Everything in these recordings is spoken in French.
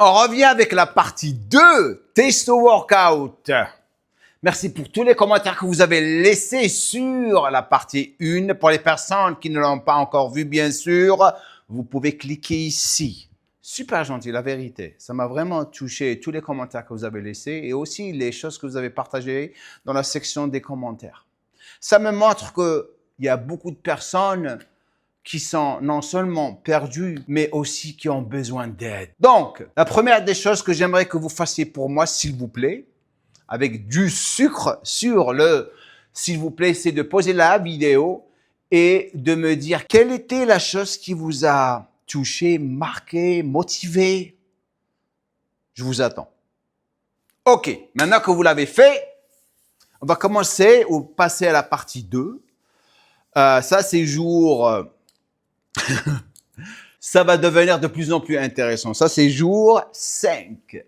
On revient avec la partie 2, Taste Workout. Merci pour tous les commentaires que vous avez laissés sur la partie 1. Pour les personnes qui ne l'ont pas encore vu, bien sûr, vous pouvez cliquer ici. Super gentil, la vérité. Ça m'a vraiment touché, tous les commentaires que vous avez laissés et aussi les choses que vous avez partagées dans la section des commentaires. Ça me montre qu'il y a beaucoup de personnes qui sont non seulement perdus, mais aussi qui ont besoin d'aide. Donc, la première des choses que j'aimerais que vous fassiez pour moi, s'il vous plaît, avec du sucre sur le s'il vous plaît, c'est de poser la vidéo et de me dire quelle était la chose qui vous a touché, marqué, motivé. Je vous attends. OK, maintenant que vous l'avez fait, on va commencer ou passer à la partie 2. Ça, c'est jour... ça va devenir de plus en plus intéressant. Ça, c'est jour 5,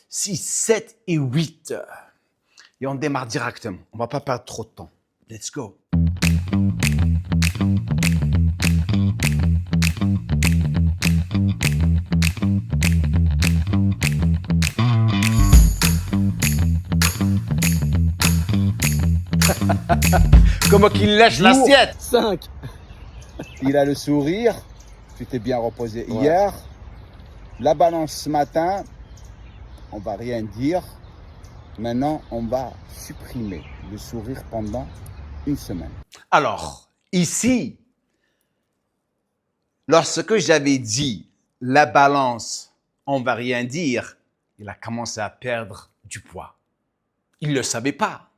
6, 7 et 8. Et on démarre directement. On va pas perdre trop de temps. Let's go. Comment qu'il lèche l'assiette. 5. Il a le sourire. Tu t'es bien reposé hier. La balance ce matin, on va rien dire. Maintenant, on va supprimer le sourire pendant une semaine. Alors, ici, lorsque j'avais dit la balance, on va rien dire, il a commencé à perdre du poids. Il ne le savait pas.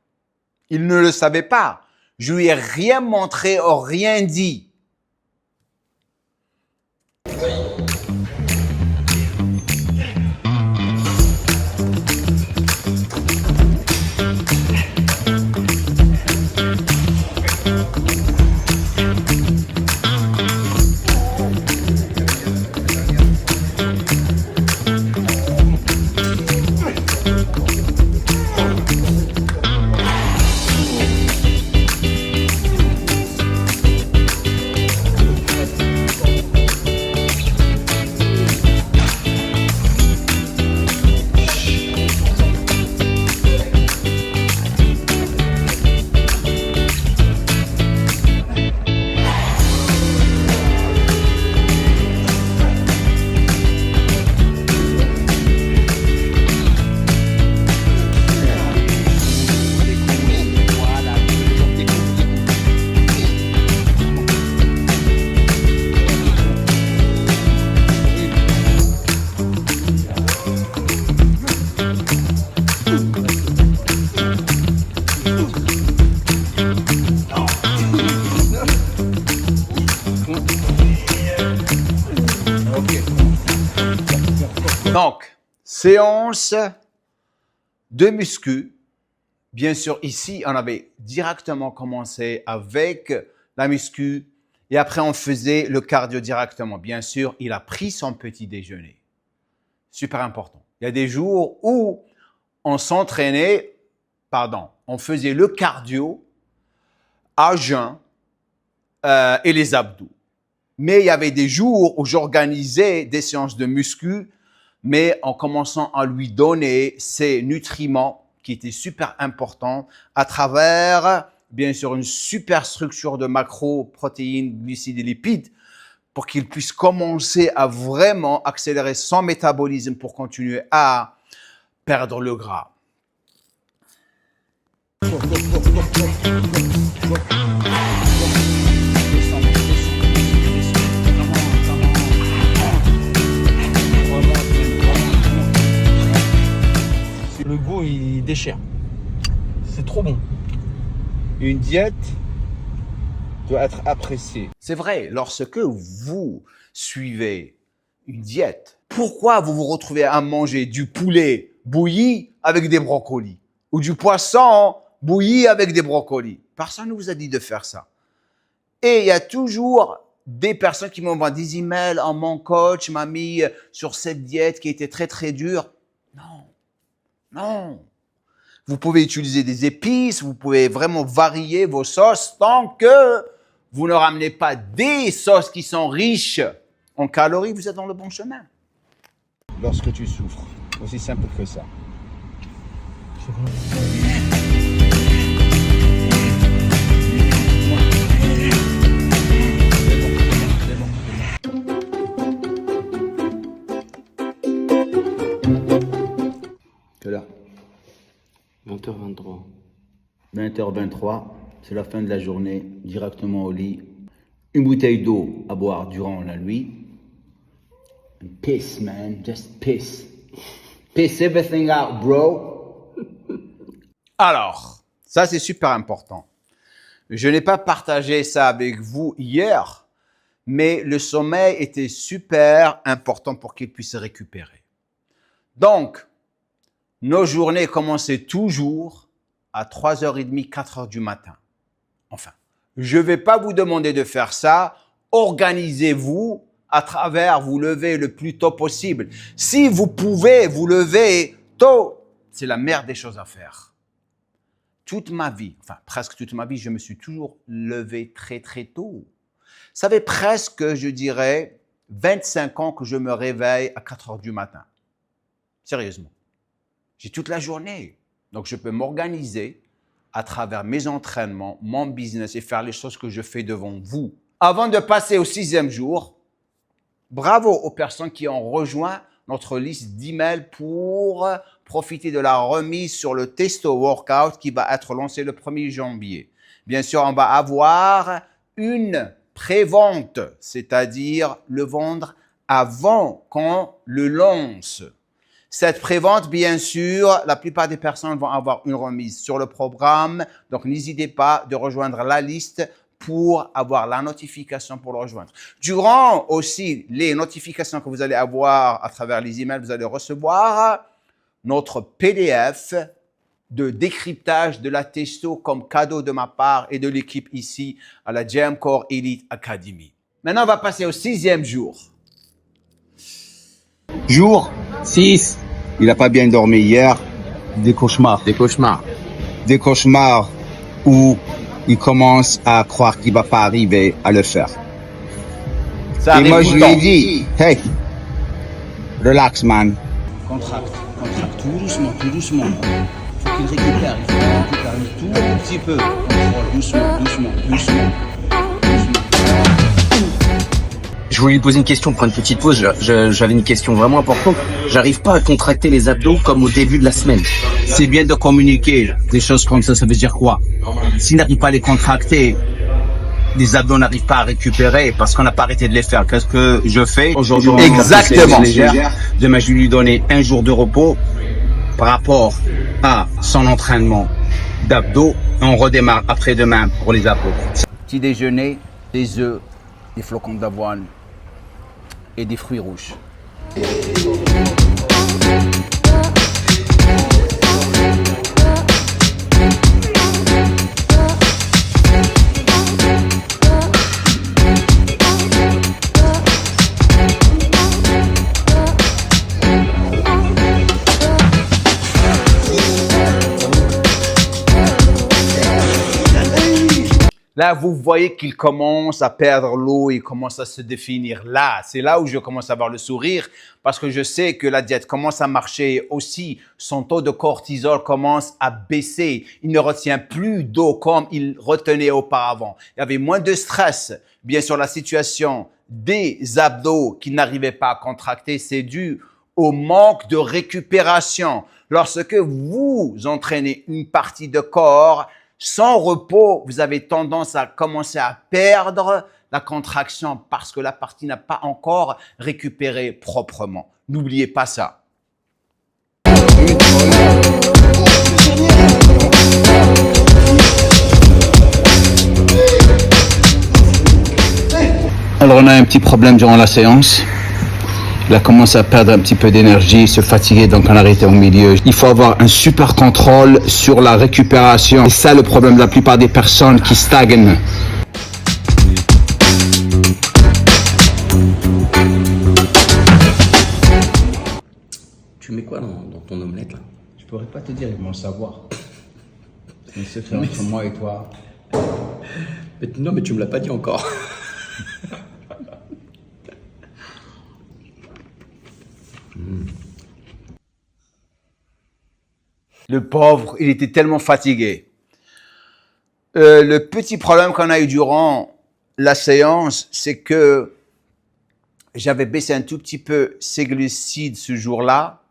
Il ne le savait pas. Je lui ai rien montré ou rien dit. Donc, séance de muscu. Bien sûr, ici, on avait directement commencé avec la muscu et après, on faisait le cardio directement. Bien sûr, il a pris son petit déjeuner. Super important. Il y a des jours où on s'entraînait, on faisait le cardio à jeun et les abdos. Mais il y avait des jours où j'organisais des séances de muscu, mais en commençant à lui donner ces nutriments qui étaient super importants à travers, bien sûr, une super structure de macros, protéines, glucides et lipides pour qu'il puisse commencer à vraiment accélérer son métabolisme pour continuer à perdre le gras. Le goût, il déchire. C'est trop bon. Une diète doit être appréciée. C'est vrai, lorsque vous suivez une diète, pourquoi vous vous retrouvez à manger du poulet bouilli avec des brocolis ou du poisson bouilli avec des brocolis? Personne ne vous a dit de faire ça. Et il y a toujours des personnes qui m'envoient des emails. « Mon coach m'a mis sur cette diète qui était très très dure. » Non. Vous pouvez utiliser des épices, vous pouvez vraiment varier vos sauces tant que vous ne ramenez pas des sauces qui sont riches en calories, vous êtes dans le bon chemin. lorsque tu souffres. Aussi simple que ça. Quelle heure? 20h23. 20h23, c'est la fin de la journée, directement au lit. Une bouteille d'eau à boire durant la nuit. And piss, man, just piss. Piss everything out, bro. Alors, ça c'est super important. Je n'ai pas partagé ça avec vous hier, mais le sommeil était super important pour qu'il puisse récupérer. Donc, nos journées commençaient toujours à 3h30, 4h du matin. Enfin, je ne vais pas vous demander de faire ça. Organisez-vous à travers vous lever le plus tôt possible. Si vous pouvez vous lever tôt, c'est la meilleure des choses à faire. Toute ma vie, enfin presque toute ma vie, je me suis toujours levé très très tôt. Ça fait presque, je dirais, 25 ans que je me réveille à 4h du matin. Sérieusement. J'ai toute la journée. Donc, je peux m'organiser à travers mes entraînements, mon business et faire les choses que je fais devant vous. Avant de passer au 6e jour, bravo aux personnes qui ont rejoint notre liste d'emails pour profiter de la remise sur le Testo Workout qui va être lancé le 1er janvier. Bien sûr, on va avoir une pré-vente, c'est-à-dire le vendre avant qu'on le lance. Cette prévente, bien sûr, la plupart des personnes vont avoir une remise sur le programme. Donc, n'hésitez pas de rejoindre la liste pour avoir la notification pour le rejoindre. Durant aussi les notifications que vous allez avoir à travers les emails, vous allez recevoir notre PDF de décryptage de la Testo comme cadeau de ma part et de l'équipe ici à la Gym Core Elite Academy. Maintenant, on va passer au 6e jour. Jour 6. Il n'a pas bien dormi hier. Des cauchemars. Des cauchemars. Des cauchemars où il commence à croire qu'il va pas arriver à le faire. Ça Et moi, arrive je tout lui le ai temps. dit, hey, relax, man. Contracte, tout doucement, tout doucement. Il faut qu'il récupère, il faut qu'il récupère tout petit peu. Contrôle, doucement. Je voulais lui poser une question, prendre une petite pause. J'avais une question vraiment importante. J'arrive pas à contracter les abdos comme au début de la semaine. C'est bien de communiquer des choses comme ça veut dire quoi? S'il n'arrive pas à les contracter, les abdos n'arrivent pas à récupérer parce qu'on n'a pas arrêté de les faire. Qu'est-ce que je fais aujourd'hui? Exactement. Demain, je vais lui donner un jour de repos par rapport à son entraînement d'abdos. On redémarre après-demain pour les abdos. Petit déjeuner, des œufs, des flocons d'avoine et des fruits rouges. Là, vous voyez qu'il commence à perdre l'eau, il commence à se définir là. C'est là où je commence à avoir le sourire parce que je sais que la diète commence à marcher aussi. Son taux de cortisol commence à baisser. Il ne retient plus d'eau comme il retenait auparavant. Il y avait moins de stress. Bien sûr, la situation des abdos qui n'arrivaient pas à contracter, c'est dû au manque de récupération. Lorsque vous entraînez une partie de corps, sans repos, vous avez tendance à commencer à perdre la contraction parce que la partie n'a pas encore récupéré proprement. N'oubliez pas ça. Alors on a un petit problème durant la séance. Il a commencé à perdre un petit peu d'énergie, se fatiguer, donc on a arrêté au milieu. Il faut avoir un super contrôle sur la récupération. C'est ça le problème de la plupart des personnes qui stagnent. Tu mets quoi dans ton omelette là? Je pourrais pas te dire, ils vont le savoir. C'est un secret entre moi et toi. Non mais tu me l'as pas dit encore. Le pauvre, il était tellement fatigué. Le petit problème qu'on a eu durant la séance, c'est que j'avais baissé un tout petit peu ses glucides ce jour-là.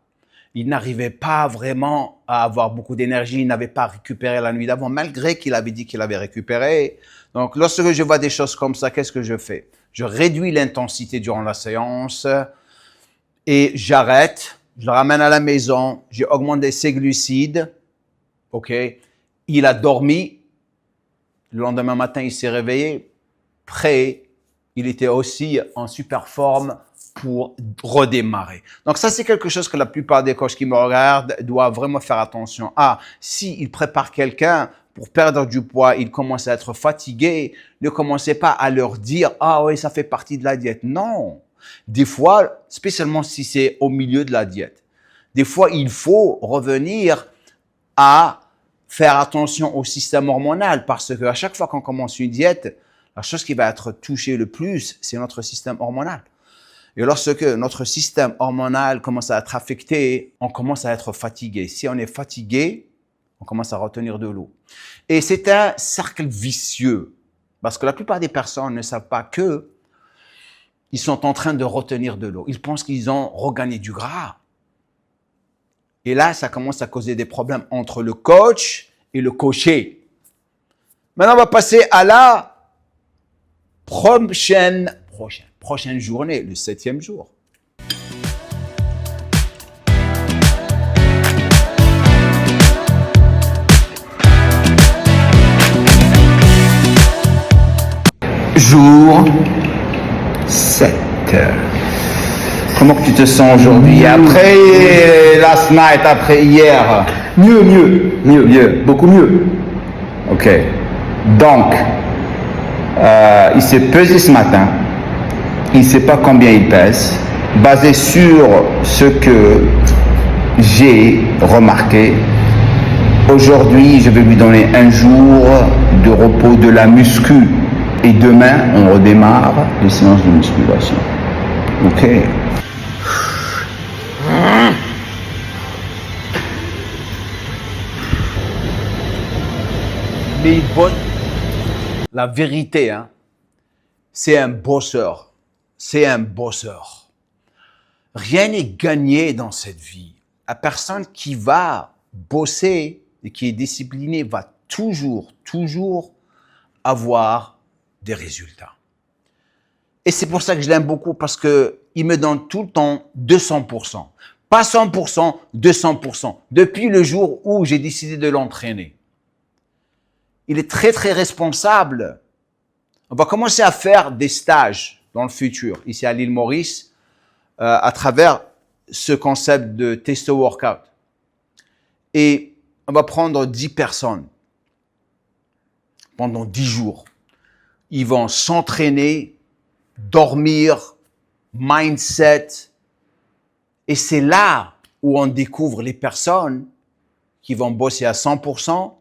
Il n'arrivait pas vraiment à avoir beaucoup d'énergie. Il n'avait pas récupéré la nuit d'avant, malgré qu'il avait dit qu'il avait récupéré. Donc, lorsque je vois des choses comme ça, qu'est-ce que je fais? Je réduis l'intensité durant la séance et j'arrête. Je le ramène à la maison. J'ai augmenté ses glucides. OK? Il a dormi. Le lendemain matin, il s'est réveillé. Prêt. Il était aussi en super forme pour redémarrer. Donc ça, c'est quelque chose que la plupart des coachs qui me regardent doivent vraiment faire attention à. S'ils préparent quelqu'un pour perdre du poids, il commence à être fatigué, ne commencez pas à leur dire « Ah oui, ça fait partie de la diète ». Non. Des fois, spécialement si c'est au milieu de la diète, des fois, il faut revenir à faire attention au système hormonal parce qu'à chaque fois qu'on commence une diète, la chose qui va être touchée le plus, c'est notre système hormonal. Et lorsque notre système hormonal commence à être affecté, on commence à être fatigué. Si on est fatigué, on commence à retenir de l'eau. Et c'est un cercle vicieux parce que la plupart des personnes ne savent pas que ils sont en train de retenir de l'eau. Ils pensent qu'ils ont regagné du gras. Et là, ça commence à causer des problèmes entre le coach et le coaché. Maintenant, on va passer à la prochaine journée, le 7e jour. Jour 7. Comment que tu te sens aujourd'hui? Après last night, après hier? Mieux, beaucoup mieux. Ok. Donc, il s'est pesé ce matin. Il ne sait pas combien il pèse. Basé sur ce que j'ai remarqué, aujourd'hui, je vais lui donner un jour de repos de la muscu. Et demain, on redémarre les séances de musculation. Ok. Mais la vérité, hein, c'est un bosseur. C'est un bosseur. Rien n'est gagné dans cette vie. La personne qui va bosser et qui est disciplinée va toujours avoir des résultats. Et c'est pour ça que je l'aime beaucoup parce que il me donne tout le temps 200%. Pas 100%, 200%. Depuis le jour où j'ai décidé de l'entraîner. Il est très responsable. On va commencer à faire des stages dans le futur, ici à l'île Maurice, à travers ce concept de Testo Workout. Et on va prendre 10 personnes pendant 10 jours. Ils vont s'entraîner, dormir, mindset. Et c'est là où on découvre les personnes qui vont bosser à 100%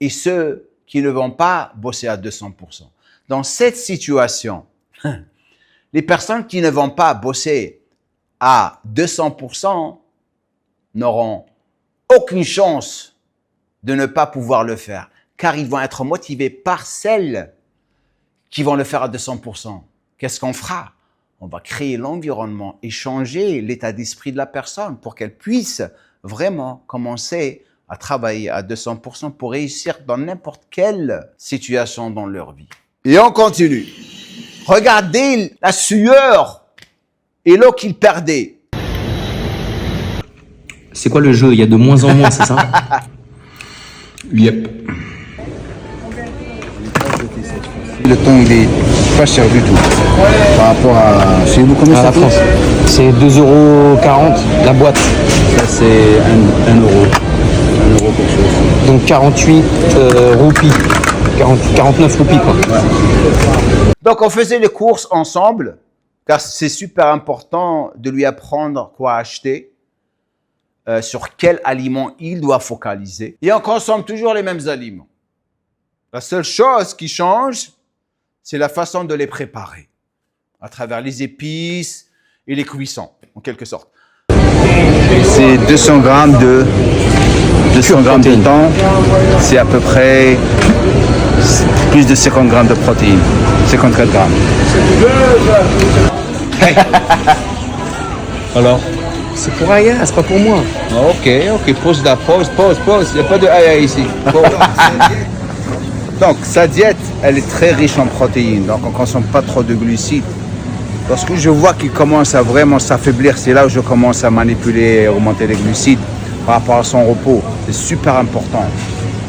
et ceux qui ne vont pas bosser à 200%. Dans cette situation, les personnes qui ne vont pas bosser à 200% n'auront aucune chance de ne pas pouvoir le faire, car ils vont être motivés par celles qui vont le faire à 200%. Qu'est-ce qu'on fera? On va créer l'environnement et changer l'état d'esprit de la personne pour qu'elle puisse vraiment commencer à travailler à 200% pour réussir dans n'importe quelle situation dans leur vie. Et on continue. Regardez la sueur et l'eau qu'il perdait. C'est quoi le jeu? Il y a de moins en moins, c'est ça? Yep. Le thon, il est pas cher du tout. Par rapport à chez vous, combien ça coûte? C'est 2,40 € la boîte. Ça, c'est 1 euro. 1 euro quelque chose. Donc 48 roupies. 49 roupies, quoi. Ouais. Donc, on faisait les courses ensemble, car c'est super important de lui apprendre quoi acheter, sur quel aliment il doit focaliser. Et on consomme toujours les mêmes aliments. La seule chose qui change, c'est la façon de les préparer, à travers les épices et les cuissons, en quelque sorte. C'est 200 grammes de 200 grammes de thon, c'est à peu près plus de 50 grammes de protéines. 54 grammes. Alors, C'est pour Aya, c'est pas pour moi. Ok, pause là, pause. Il n'y a pas de aïe ici. Donc, sa diète, elle est très riche en protéines. Donc, on ne consomme pas trop de glucides. Lorsque je vois qu'il commence à vraiment s'affaiblir, c'est là où je commence à manipuler et augmenter les glucides par rapport à son repos. C'est super important.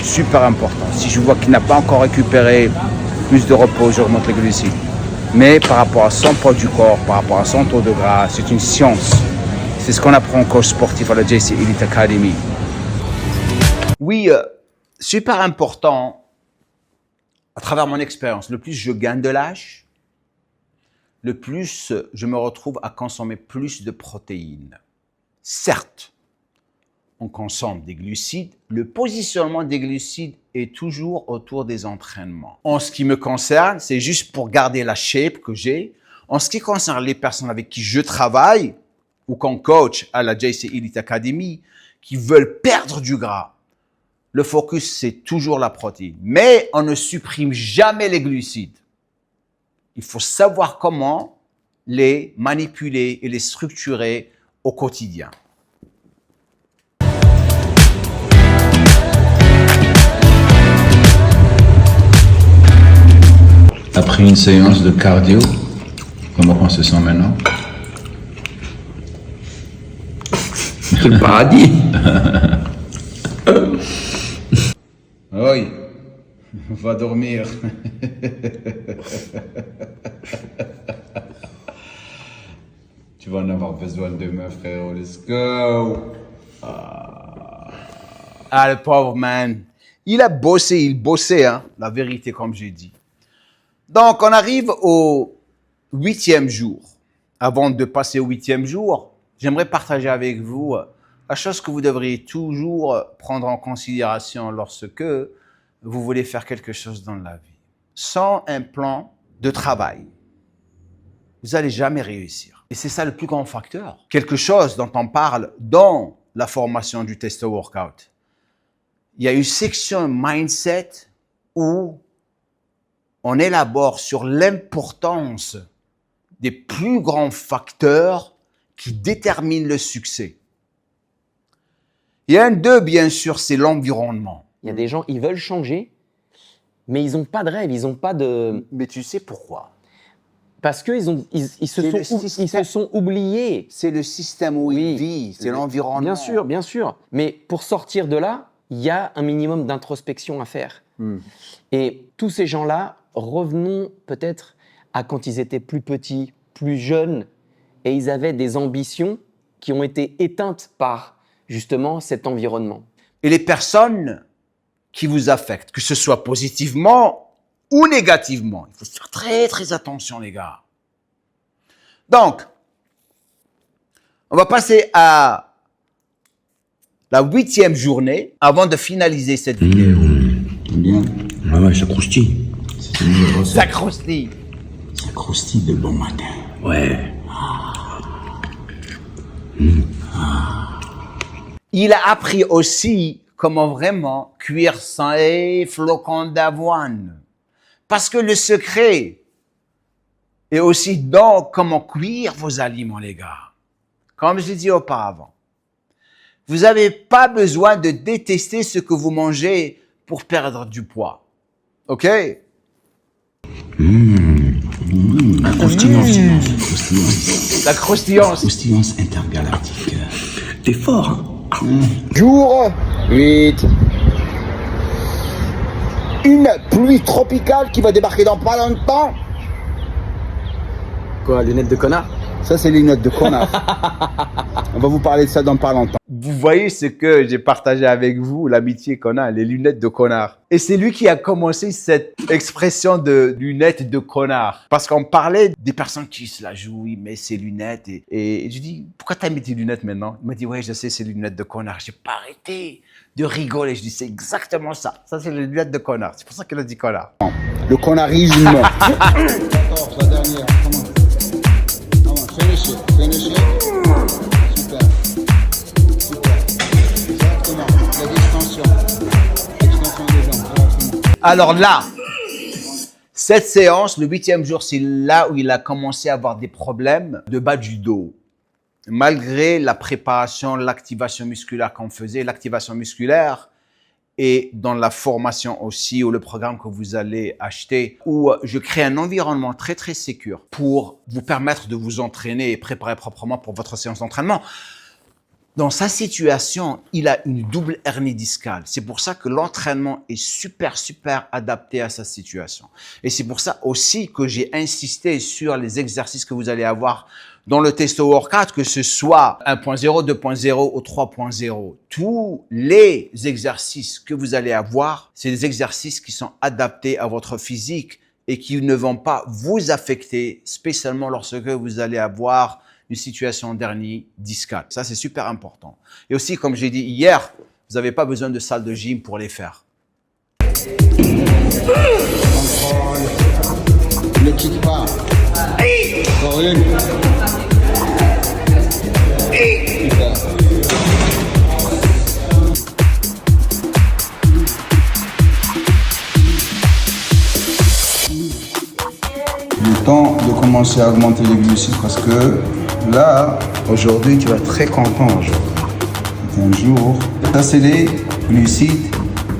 Super important. Si je vois qu'il n'a pas encore récupéré plus de repos, j'augmente les glucides. Mais par rapport à son poids du corps, par rapport à son taux de gras, c'est une science. C'est ce qu'on apprend au coach sportif à la JC Elite Academy. Oui, super important, à travers mon expérience, le plus je gagne de l'âge, le plus je me retrouve à consommer plus de protéines. Certes, on consomme des glucides, le positionnement des glucides est toujours autour des entraînements. En ce qui me concerne, c'est juste pour garder la shape que j'ai. En ce qui concerne les personnes avec qui je travaille, ou qu'on coach à la JC Elite Academy, qui veulent perdre du gras, le focus, c'est toujours la protéine. Mais on ne supprime jamais les glucides. Il faut savoir comment les manipuler et les structurer au quotidien. Après une séance de cardio, comment on se sent maintenant? C'est le paradis. Oui, va dormir. Tu vas en avoir besoin demain, frérot. Let's go. Ah, le pauvre man. Il bossait, hein, la vérité, comme j'ai dit. Donc, on arrive au 8e jour. Avant de passer au 8e jour, j'aimerais partager avec vous la chose que vous devriez toujours prendre en considération lorsque vous voulez faire quelque chose dans la vie. Sans un plan de travail, vous n'allez jamais réussir. Et c'est ça le plus grand facteur. Quelque chose dont on parle dans la formation du Testo Workout. Il y a une section mindset où on élabore sur l'importance des plus grands facteurs qui déterminent le succès. Il y a un d'eux, bien sûr, c'est l'environnement. Il y a des gens, ils veulent changer, mais ils n'ont pas de rêve, ils n'ont pas de... Mais tu sais pourquoi? Parce qu'ils se sont oubliés. C'est le système où ils vivent, c'est l'environnement. Bien sûr. Mais pour sortir de là, il y a un minimum d'introspection à faire. Et tous ces gens-là, revenons peut-être à quand ils étaient plus petits, plus jeunes, et ils avaient des ambitions qui ont été éteintes par justement cet environnement. Et les personnes qui vous affectent, que ce soit positivement ou négativement, il faut faire très très attention les gars. Donc, on va passer à la 8e journée avant de finaliser cette vidéo. Bien. Ouais, ça croustille. Ça croustille. Ça croustille de bon matin. Ouais. Il a appris aussi comment vraiment cuire ses flocons d'avoine. Parce que le secret est aussi dans comment cuire vos aliments, les gars. Comme je l'ai dit auparavant. Vous n'avez pas besoin de détester ce que vous mangez pour perdre du poids. OK? Croustillance. La croustillance. Croustillance intergalactique. T'es fort, hein? Jour 8. Une pluie tropicale qui va débarquer dans pas longtemps. Quoi, lunettes de connard? Ça, c'est les lunettes de connard. On va vous parler de ça dans pas longtemps. Vous voyez ce que j'ai partagé avec vous, l'amitié qu'on a, les lunettes de connard. Et c'est lui qui a commencé cette expression de lunettes de connard. Parce qu'on parlait des personnes qui se la jouent, ils mettent ses lunettes. Et je dis, pourquoi t'as mis tes lunettes maintenant? Il m'a dit, ouais, je sais, c'est les lunettes de connard. J'ai pas arrêté de rigoler. Je dis, c'est exactement ça. Ça, c'est les lunettes de connard. C'est pour ça qu'il a dit connard. Le connarisme. La dernière. Finish it. Super. Exactement. La distance Alors là, cette séance, le 8e jour, c'est là où il a commencé à avoir des problèmes de bas du dos. Malgré la préparation, l'activation musculaire qu'on faisait, l'activation musculaire et dans la formation aussi, ou le programme que vous allez acheter, où je crée un environnement très, très sécure pour vous permettre de vous entraîner et préparer proprement pour votre séance d'entraînement. Dans sa situation, il a une double hernie discale. C'est pour ça que l'entraînement est super, super adapté à sa situation. Et c'est pour ça aussi que j'ai insisté sur les exercices que vous allez avoir dans le Testo Workout, que ce soit 1.0, 2.0 ou 3.0. Tous les exercices que vous allez avoir, c'est des exercices qui sont adaptés à votre physique et qui ne vont pas vous affecter, spécialement lorsque vous allez avoir une situation d'hernie discale. Ça, c'est super important. Et aussi, comme j'ai dit hier, vous n'avez pas besoin de salle de gym pour les faire. Ne quitte pas. Encore une. Super. Le temps de commencer à augmenter les glucides parce que là, aujourd'hui, tu vas être très content aujourd'hui. C'est un jour. Ça, c'est les glucides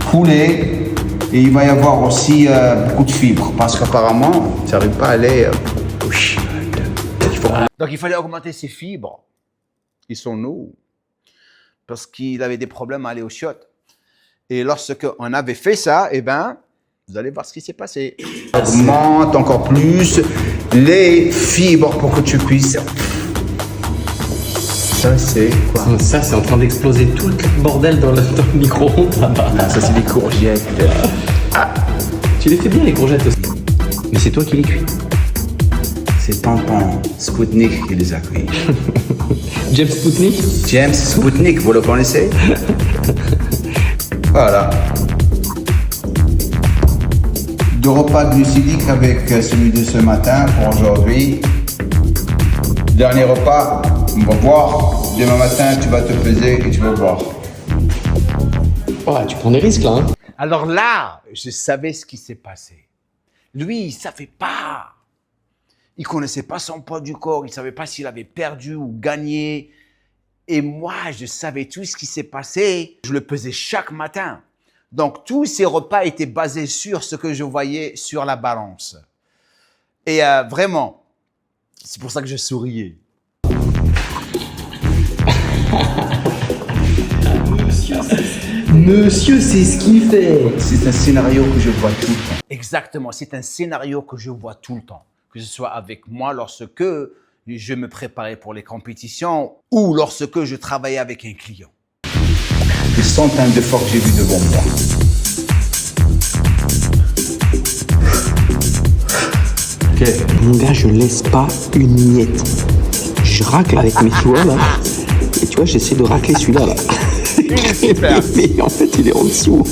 coulés et il va y avoir aussi beaucoup de fibres parce qu'apparemment, tu n'arrives pas à aller. Donc, il fallait augmenter ses fibres et son eau parce qu'il avait des problèmes à aller aux chiottes. Et lorsqu'on avait fait ça, eh ben, vous allez voir ce qui s'est passé. Augmente encore plus les fibres pour que tu puisses. Ça, c'est quoi? Ça, c'est en train d'exploser tout le bordel dans le micro-ondes là-bas. Ah, ça, c'est des courgettes. Tu les fais bien, les courgettes aussi. Mais c'est toi qui les cuis. C'est Tonton Spoutnik qui les a cuits. James Spoutnik. James Spoutnik, vous le connaissez? Voilà. 2 repas glucidiques avec celui de ce matin pour aujourd'hui. Dernier repas, on va voir. Demain matin, tu vas te peser et tu vas voir. Ouais, tu prends des risques là, hein. Alors là, je savais ce qui s'est passé. Lui, il ne savait pas. Il ne connaissait pas son poids du corps. Il ne savait pas s'il avait perdu ou gagné. Et moi, je savais tout ce qui s'est passé. Je le pesais chaque matin. Donc, tous ces repas étaient basés sur ce que je voyais sur la balance. Et vraiment, c'est pour ça que je souriais. Monsieur, c'est ce qu'il fait. C'est un scénario que je vois tout le temps. Exactement, c'est un scénario que je vois tout le temps. Que ce soit avec moi lorsque je me préparais pour les compétitions ou lorsque je travaillais avec un client. Des centaines de fois que j'ai vu devant moi. Ok. Mon gars, je laisse pas une miette. Je racle avec mes doigts là. Et tu vois, j'essaie de racler celui-là là. Il est super. Mais en fait, il est en dessous.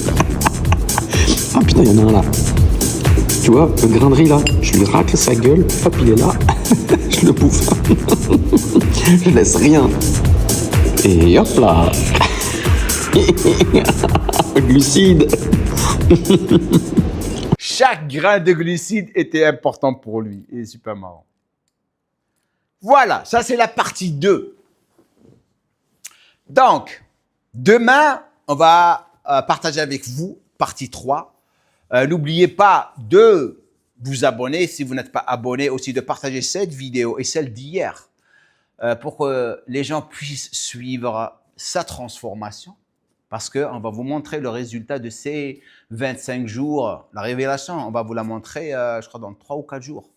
Ah putain, il y en a un là. Tu vois, le grain de riz là, je lui racle sa gueule, hop, il est là. Je le bouffe. Je laisse rien. Et hop là. Glucides. Chaque grain de glucides était important pour lui. Il est super marrant. Voilà, ça c'est la partie 2. Donc, demain, on va partager avec vous partie 3. N'oubliez pas de vous abonner si vous n'êtes pas abonné, aussi de partager cette vidéo et celle d'hier pour que les gens puissent suivre sa transformation parce qu'on va vous montrer le résultat de ces 25 jours. La révélation, on va vous la montrer, je crois, dans 3 ou 4 jours.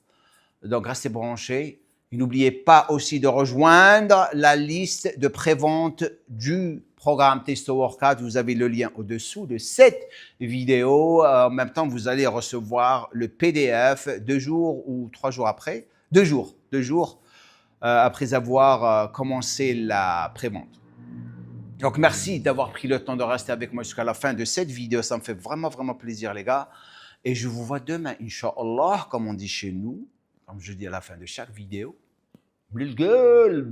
Donc, restez branchés. Et n'oubliez pas aussi de rejoindre la liste de prévente du programme Testo Workout. Vous avez le lien au-dessous de cette vidéo. En même temps, vous allez recevoir le PDF 2 jours ou 3 jours après. 2 jours après avoir commencé la prévente. Donc, merci d'avoir pris le temps de rester avec moi jusqu'à la fin de cette vidéo. Ça me fait vraiment, vraiment plaisir, les gars. Et je vous vois demain, Inch'Allah, comme on dit chez nous, comme je dis à la fin de chaque vidéo. Blilgul.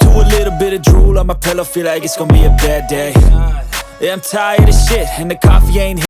Do a little bit of drool on my pillow, feel like it's gonna be a bad day. Yeah, I'm tired of shit, and the coffee ain't